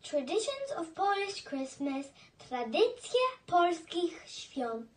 Traditions of Polish Christmas, Tradycje Polskich Świąt.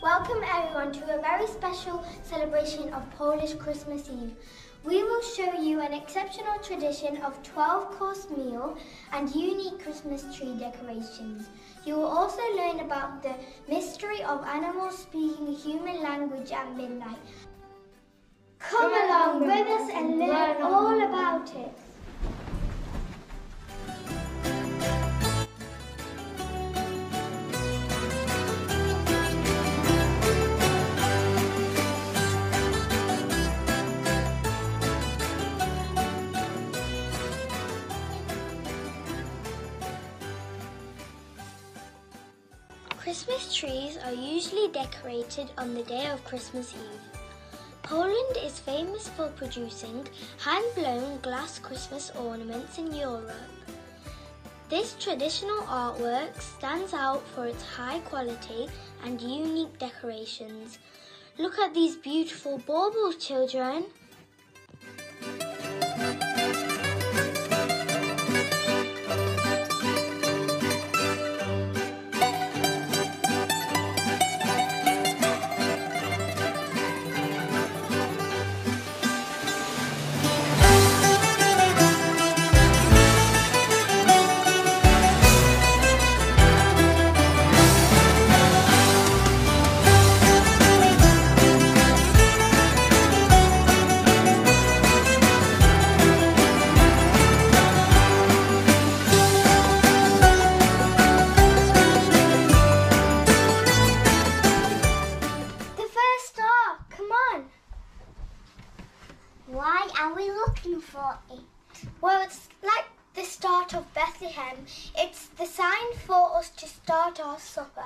Welcome everyone to a very special celebration of Polish Christmas Eve. We will show you an exceptional tradition of 12-course meal and unique Christmas tree decorations. You will also learn about the mystery of animals speaking human language at midnight. Come along with us and learn all about it. Christmas trees are usually decorated on the day of Christmas Eve. Poland is famous for producing hand-blown glass Christmas ornaments in Europe. This traditional artwork stands out for its high quality and unique decorations. Look at these beautiful baubles, children. Why are we looking for it? Well, it's like the start of Bethlehem. It's the sign for us to start our supper.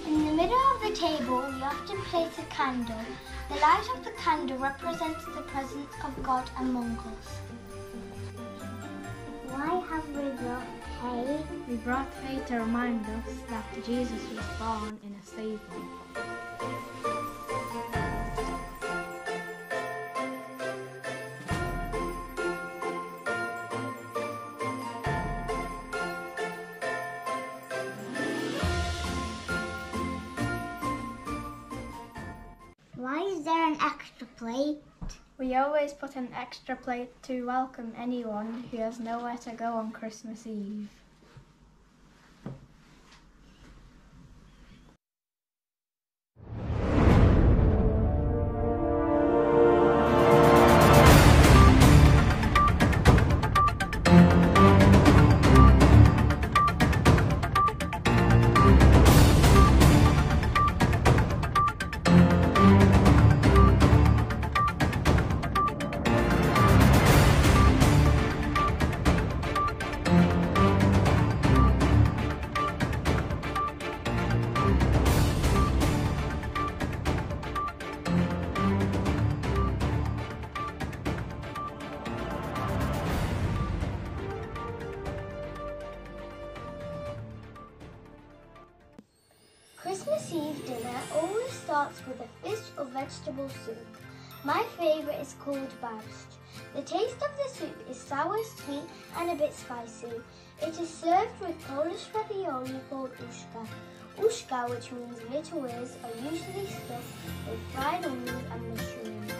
In the middle of the table, we often place a candle. The light of the candle represents the presence of God among us. Why have we brought hay? We brought hay to remind us that Jesus was born in a stable. Why is there an extra plate? We always put an extra plate to welcome anyone who has nowhere to go on Christmas Eve. Christmas Eve dinner always starts with a fish or vegetable soup. My favourite is called barszcz. The taste of the soup is sour, sweet and a bit spicy. It is served with Polish ravioli called uszka. Uszka, which means little ears, are usually stuffed with fried onions and mushrooms.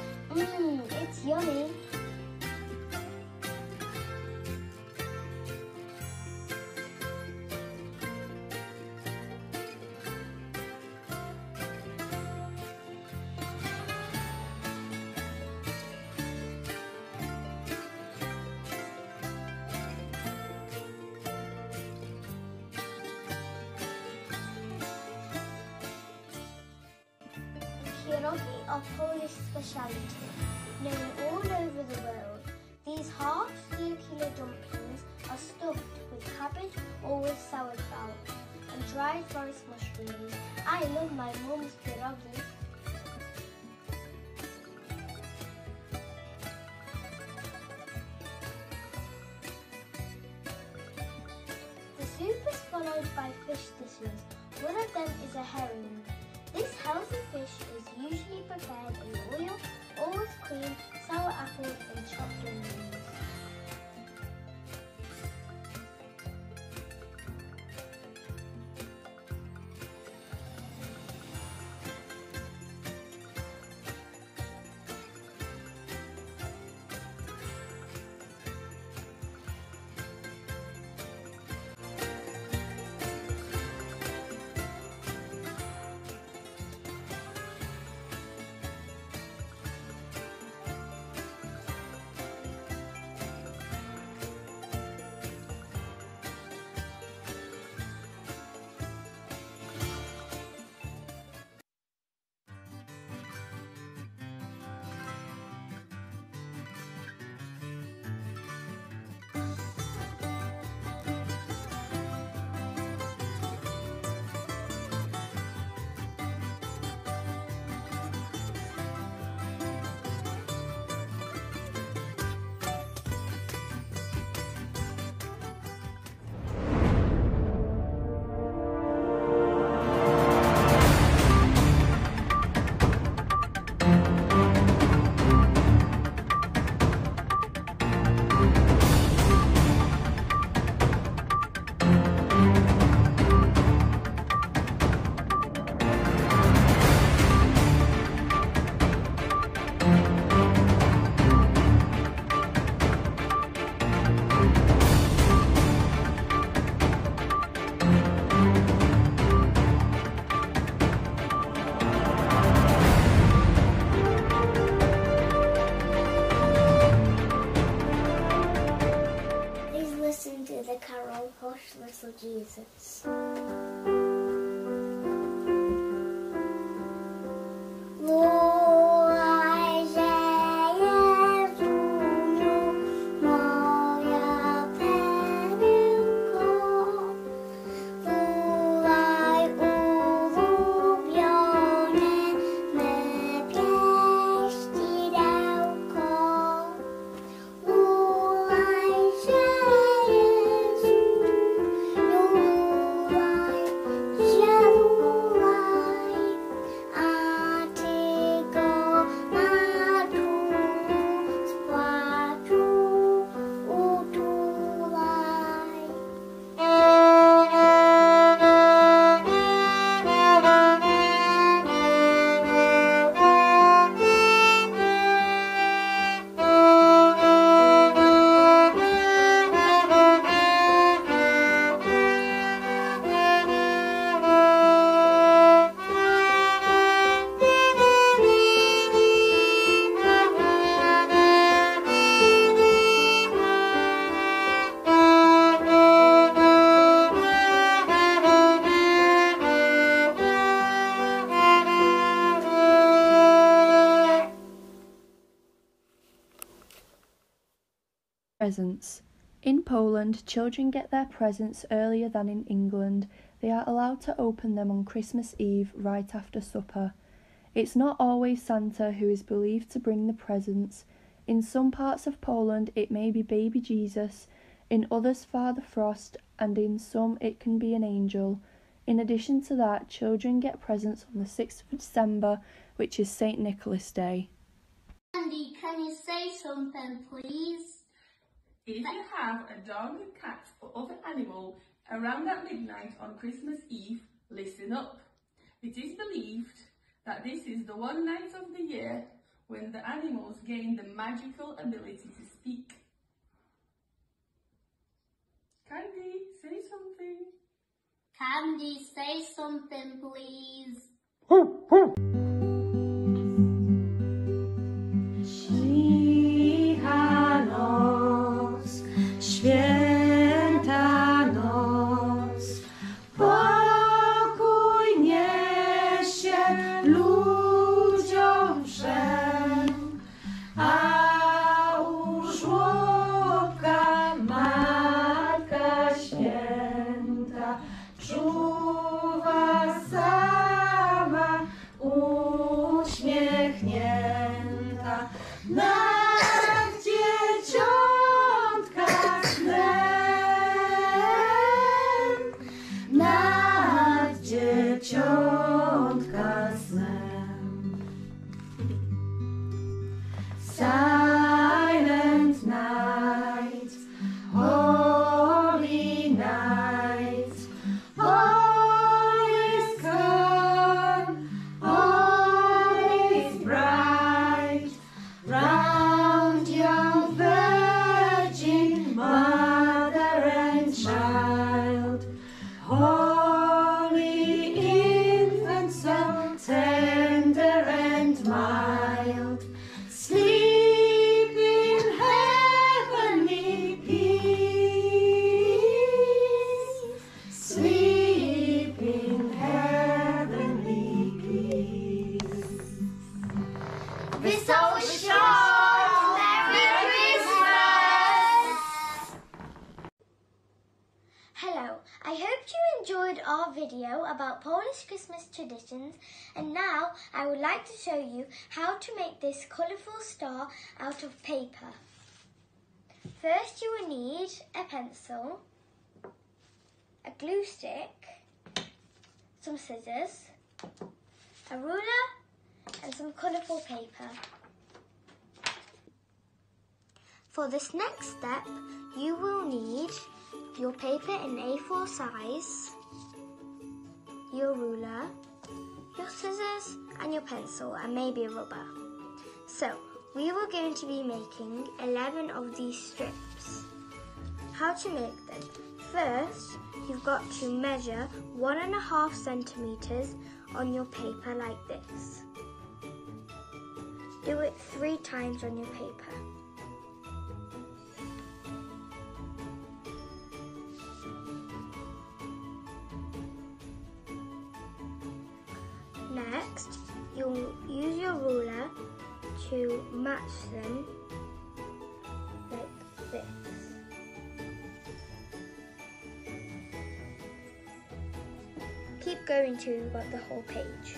It's yummy. Pierogi are Polish speciality, known all over the world. These half-circular dumplings are stuffed with cabbage or with sauerkraut and dried forest mushrooms. I love my mum's pierogi. The soup is followed by fish dishes. One of them is a herring. This healthy fish is usually prepared in oil or with cream, sour apples and chopped onions. The carol Hush Little Jesus. Presents. In Poland, children get their presents earlier than in England. They are allowed to open them on Christmas Eve right after supper. It's not always Santa who is believed to bring the presents. In some parts of Poland it may be baby Jesus, in others Father Frost, and in some it can be an angel. In addition to that, children get presents on the 6th of December, which is St. Nicholas Day. Andy, can you say something, please? If you have a dog, cat or other animal around at midnight on Christmas Eve, Listen up. It is believed that this is the one night of the year when the animals gain the magical ability to speak. Candy, say something. Candy, say something, please. Cicha noc, święta noc, pokój niesie ludziom wszem, a u żłobka Matka Święta czuwa sama uśmiechnięta nad dzieciątka snem, nad dzieciątka snem. Silent night, holy night, all is calm, all is bright, round young Virgin Mother and Child, holy infant, so tender and mild, sleep in heavenly peace, sleep in heavenly peace. Wesoły Świąt! Merry Christmas! Hello, I hope you enjoyed our video about Polish Christmas traditions, and now I would like to show you how to make this colourful star out of paper. First you will need a pencil, a glue stick, some scissors, a ruler and some colourful paper. For this next step you will need your paper in A4 size, your ruler, your scissors and your pencil and maybe a rubber. So we were going to be making 11 of these strips. How to make them? First you've got to measure 1.5 centimetres on your paper like this. Do it 3 times on your paper. Next, you'll use your ruler to match them like this. Keep going till you've got the whole page.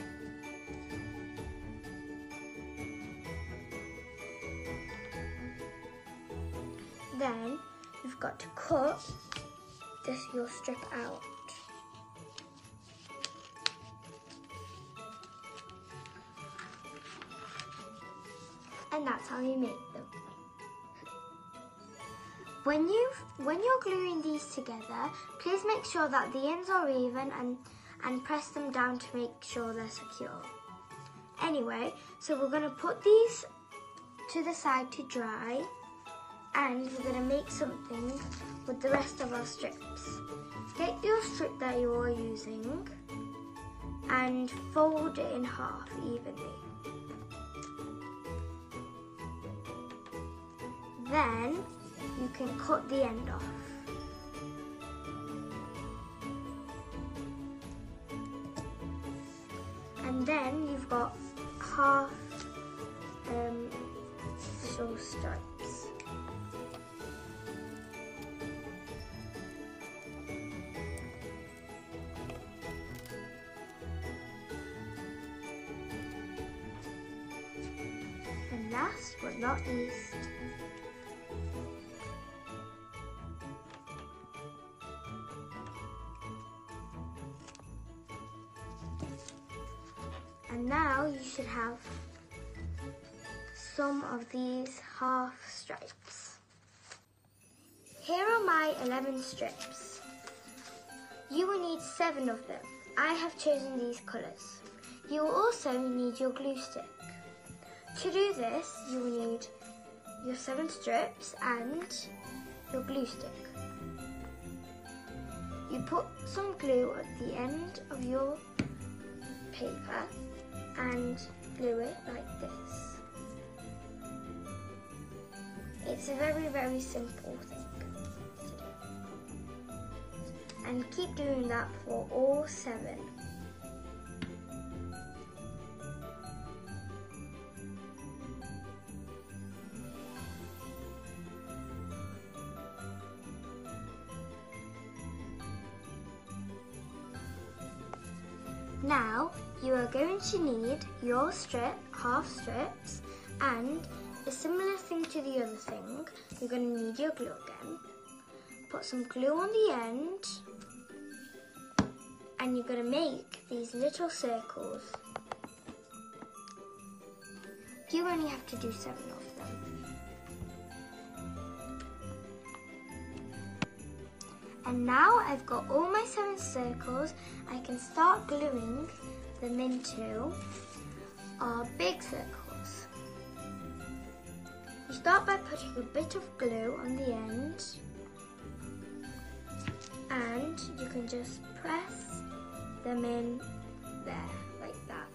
Then you've got to cut your strip out. And that's how you make them. When you're gluing these together, please make sure that the ends are even and press them down to make sure they're secure. Anyway, so we're going to put these to the side to dry, and we're going to make something with the rest of our strips. Get your strip that you are using and fold it in half evenly. Then you can cut the end off. And then you've got half little stripes. And last but not least, and now you should have some of these half stripes. Here are my 11 strips. You will need 7 of them. I have chosen these colours. You will also need your glue stick. To do this, you will need your 7 strips and your glue stick. You put some glue at the end of your paper and glue it like this. It's a very, very simple thing to do. And keep doing that for all 7. Now you are going to need your half strips, and a similar thing to the other thing, you're going to need your glue again. Put some glue on the end and you're going to make these little circles. You only have to do 7 of them. And now I've got all my 7 circles, I can start gluing them into our big circles. You start by putting a bit of glue on the end, and you can just press them in there, like that.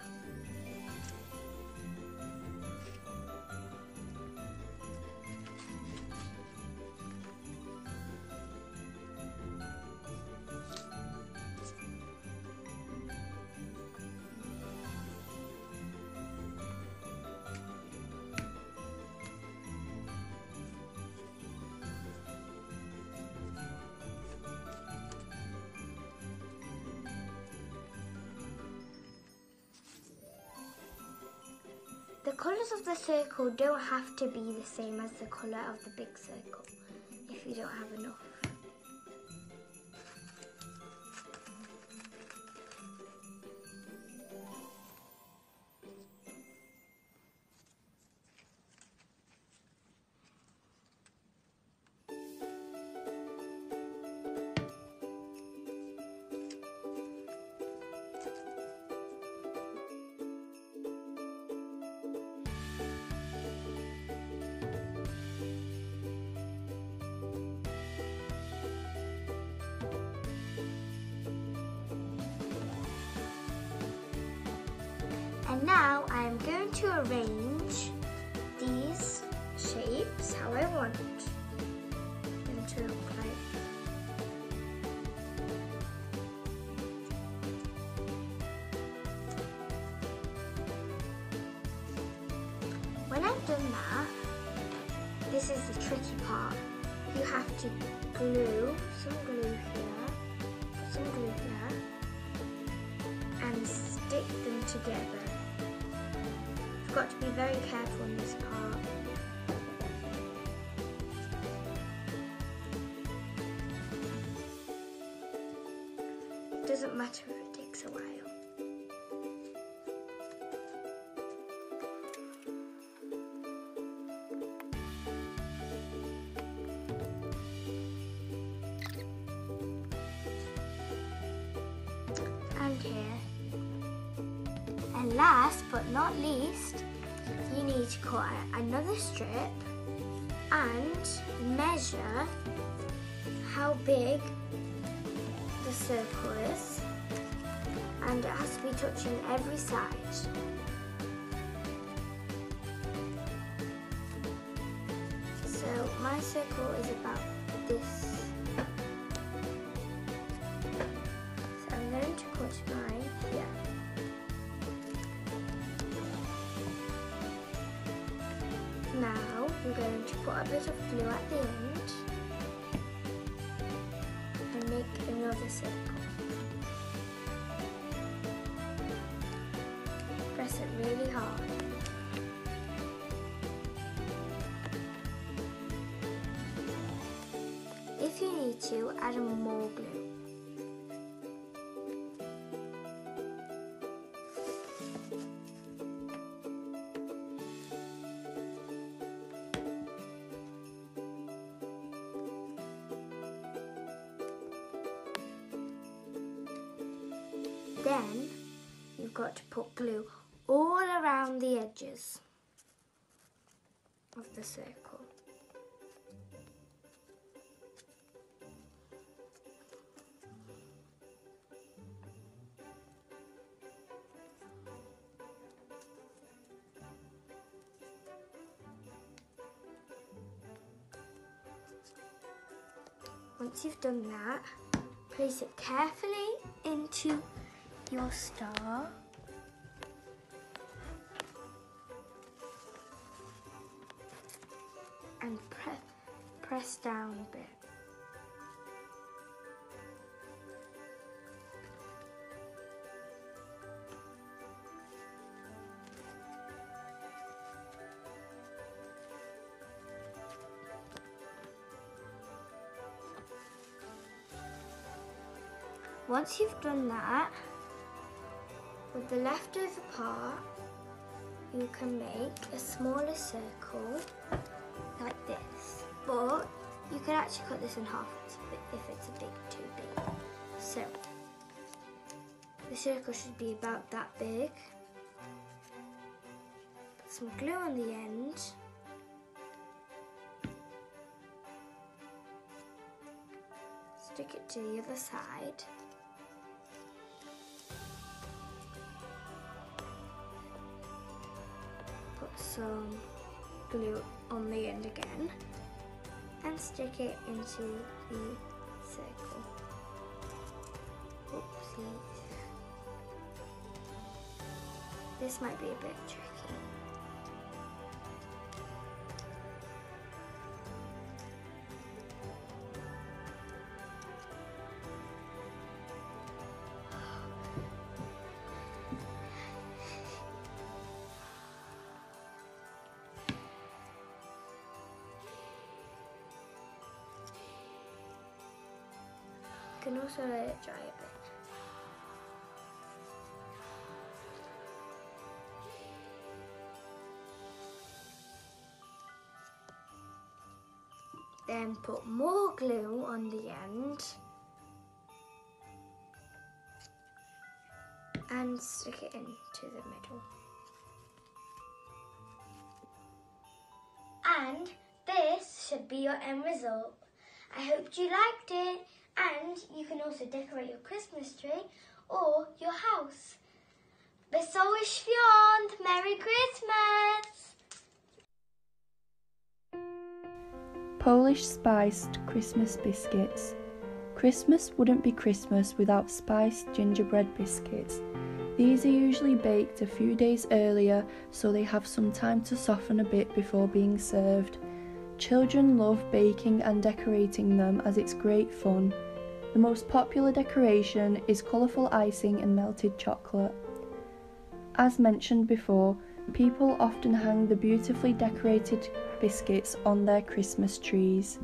The colours of the circle don't have to be the same as the colour of the big circle if you don't have enough. And now I am going to arrange these shapes how I want them to look like. When I've done that, this is the tricky part. You have to glue some glue here, put some glue here, and stick them together. You've got to be very careful in this part. It doesn't matter if it takes a while. And here. And last but not least, you need to cut another strip and measure how big the circle is, and it has to be touching every side. So my circle is about this. So I'm going to cut mine here. Now we're going to put a bit of glue at the end and make another circle. Press it really hard. If you need to, add more glue. you've got to put glue all around the edges of the circle. Once you've done that, place it carefully into your star. And press down a bit. Once you've done that, with the leftover part, you can make a smaller circle like this. But you could actually cut this in half if it's a bit too big. So, the circle should be about that big. Put some glue on the end. Stick it to the other side. Put some glue on the end again and stick it into the circle. Oopsies. This might be a bit tricky. You can also let it dry a bit. Then put more glue on the end and stick it into the middle. And this should be your end result. I hope you liked it. And you can also decorate your Christmas tree or your house. Wesoły Świąt! Merry Christmas! Polish spiced Christmas biscuits. Christmas wouldn't be Christmas without spiced gingerbread biscuits. These are usually baked a few days earlier so they have some time to soften a bit before being served. Children love baking and decorating them as it's great fun. The most popular decoration is colourful icing and melted chocolate. As mentioned before, people often hang the beautifully decorated biscuits on their Christmas trees.